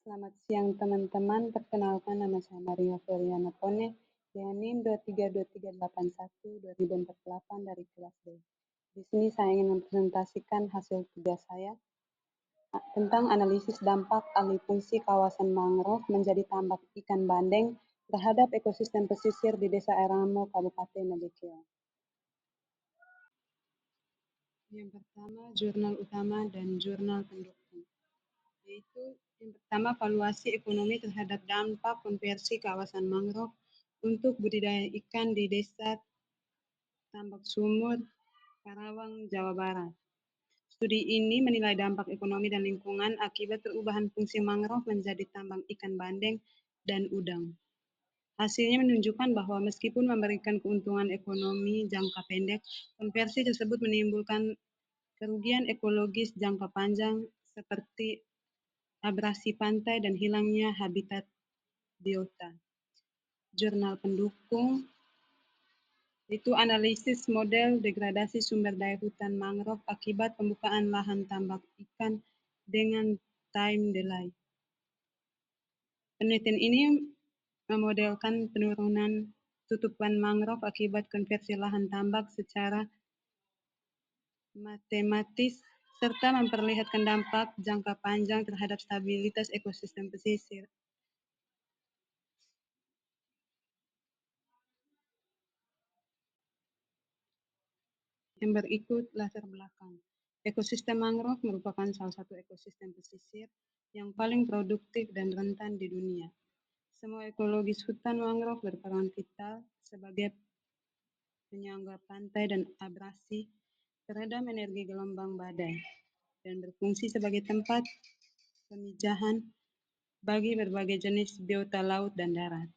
Selamat siang teman-teman, perkenalkan nama saya Maria Floriana Pone dengan NIM 232381248 dari kelas D. Di sini saya ingin mempresentasikan hasil tugas saya tentang analisis dampak alih fungsi kawasan mangrove menjadi tambak ikan bandeng terhadap ekosistem pesisir di Desa Eramo, Kabupaten Nagekeo. Yang pertama, jurnal utama dan jurnal pendukung. Yaitu yang pertama, valuasi ekonomi terhadap dampak konversi kawasan mangrove untuk budidaya ikan di Desa Tambak Sumur, Karawang, Jawa Barat. Studi ini menilai dampak ekonomi dan lingkungan akibat perubahan fungsi mangrove menjadi tambang ikan bandeng dan udang. Hasilnya menunjukkan bahwa meskipun memberikan keuntungan ekonomi jangka pendek, konversi tersebut menimbulkan kerugian ekologis jangka panjang seperti abrasi pantai dan hilangnya habitat biota. Jurnal pendukung itu analisis model degradasi sumber daya hutan mangrove akibat pembukaan lahan tambak ikan dengan time delay. Penelitian ini memodelkan penurunan tutupan mangrove akibat konversi lahan tambak secara matematis serta memperlihatkan dampak jangka panjang terhadap stabilitas ekosistem pesisir. Yang berikut latar belakang. Ekosistem mangrove merupakan salah satu ekosistem pesisir yang paling produktif dan rentan di dunia. Semua ekologis hutan mangrove berperan vital sebagai penyangga pantai dan abrasi, peredam energi gelombang badai, dan berfungsi sebagai tempat pemijahan bagi berbagai jenis biota laut dan darat.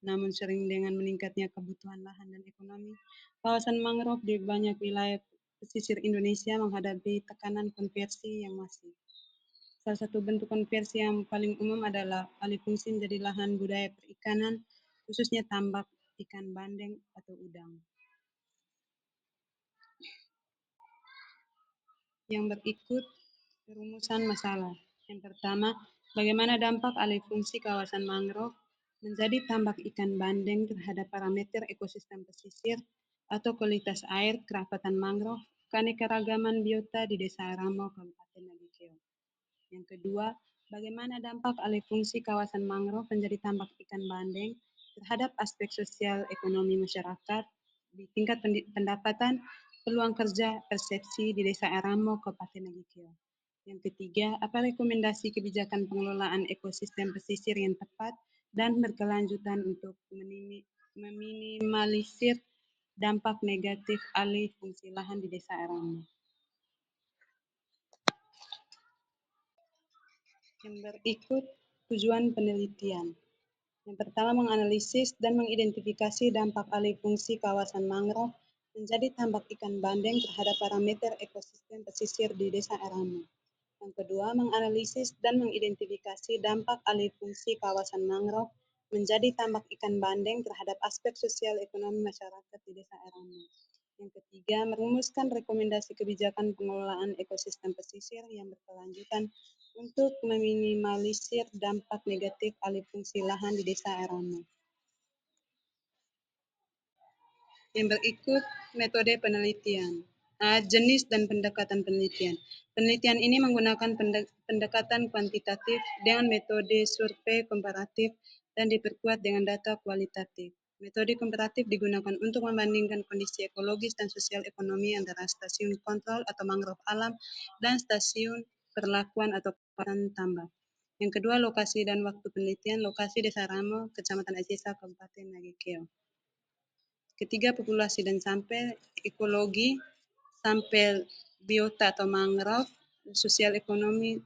Namun sering dengan meningkatnya kebutuhan lahan dan ekonomi, kawasan mangrove di banyak wilayah pesisir Indonesia menghadapi tekanan konversi yang masif. Salah satu bentuk konversi yang paling umum adalah alih fungsi menjadi lahan budaya perikanan, khususnya tambak ikan bandeng atau udang. Yang berikut perumusan masalah. Yang pertama, bagaimana dampak alih fungsi kawasan mangrove menjadi tambak ikan bandeng terhadap parameter ekosistem pesisir atau kualitas air, kerapatan mangrove, keanekaragaman biota di Desa Ramo, Kabupaten Nagekeo. Yang kedua, bagaimana dampak alih fungsi kawasan mangrove menjadi tambak ikan bandeng terhadap aspek sosial ekonomi masyarakat di tingkat pendapatan, peluang kerja, persepsi di Desa Eramo, Kabupaten Nagekeo. Yang ketiga, apa rekomendasi kebijakan pengelolaan ekosistem pesisir yang tepat dan berkelanjutan untuk meminimalisir dampak negatif alih fungsi lahan di Desa Eramo. Yang berikut tujuan penelitian. Yang pertama, menganalisis dan mengidentifikasi dampak alih fungsi kawasan mangrove menjadi tambak ikan bandeng terhadap parameter ekosistem pesisir di Desa Eramo. Yang kedua, menganalisis dan mengidentifikasi dampak alih fungsi kawasan mangrove menjadi tambak ikan bandeng terhadap aspek sosial ekonomi masyarakat di Desa Eramo. Yang ketiga, merumuskan rekomendasi kebijakan pengelolaan ekosistem pesisir yang berkelanjutan untuk meminimalisir dampak negatif alih fungsi lahan di Desa Eramo. Yang berikut metode penelitian. Jenis dan pendekatan penelitian. Penelitian ini menggunakan pendekatan kuantitatif dengan metode survei komparatif dan diperkuat dengan data kualitatif. Metode komparatif digunakan untuk membandingkan kondisi ekologis dan sosial ekonomi antara stasiun kontrol atau mangrove alam dan stasiun perlakuan atau kawasan tambak. Yang kedua, lokasi dan waktu penelitian. Lokasi Desa Ramo, Kecamatan Acesa, Kabupaten Nagekeo. Ketiga, populasi dan sampel, ekologi, sampel biota atau mangrove, sosial ekonomi,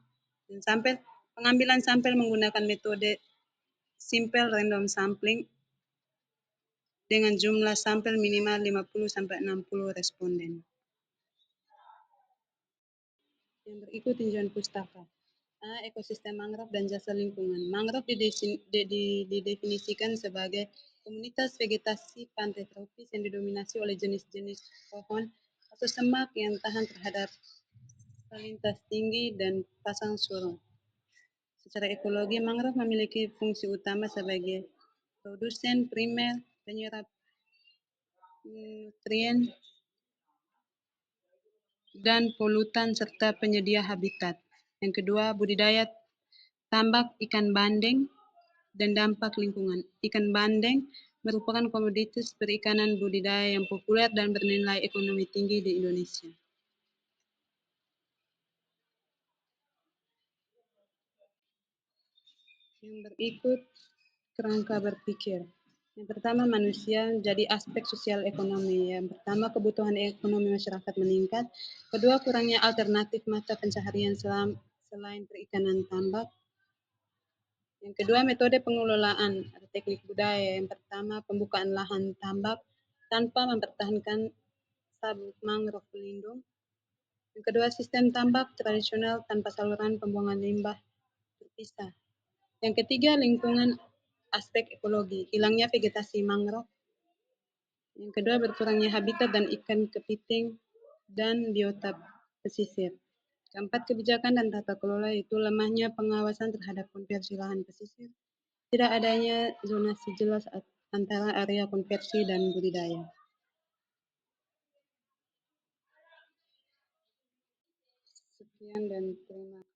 dan sampel. Pengambilan sampel menggunakan metode simple random sampling dengan jumlah sampel minimal 50-60 responden. Yang berikut tinjauan pustaka. Ekosistem mangrove dan jasa lingkungan. Mangrove didefinisikan sebagai komunitas vegetasi pantai tropis yang didominasi oleh jenis-jenis pohon atau semak yang tahan terhadap salintas tinggi dan pasang surut. Secara ekologi, mangrove memiliki fungsi utama sebagai produsen primer, penyerap nutrien, dan polutan serta penyedia habitat. Yang kedua, budidaya tambak ikan bandeng dan dampak lingkungan. Ikan bandeng merupakan komoditas perikanan budidaya yang populer dan bernilai ekonomi tinggi di Indonesia. Yang berikut kerangka berpikir. Yang pertama, manusia jadi aspek sosial ekonomi. Yang pertama, kebutuhan ekonomi masyarakat meningkat. Kedua, kurangnya alternatif mata pencaharian selain perikanan tambak. Yang kedua, metode pengelolaan atau teknik budaya. Yang pertama, pembukaan lahan tambak tanpa mempertahankan sabut mangrove pelindung. Yang kedua, sistem tambak tradisional tanpa saluran pembuangan limbah terpisah. Yang ketiga, lingkungan aspek ekologi, hilangnya vegetasi mangrove. Yang kedua, berkurangnya habitat dan ikan kepiting dan biota pesisir. Keempat, kebijakan dan tata kelola itu lemahnya pengawasan terhadap konversi lahan pesisir, tidak adanya zonasi jelas antara area konversi dan budidaya. Sekian dan terima kasih.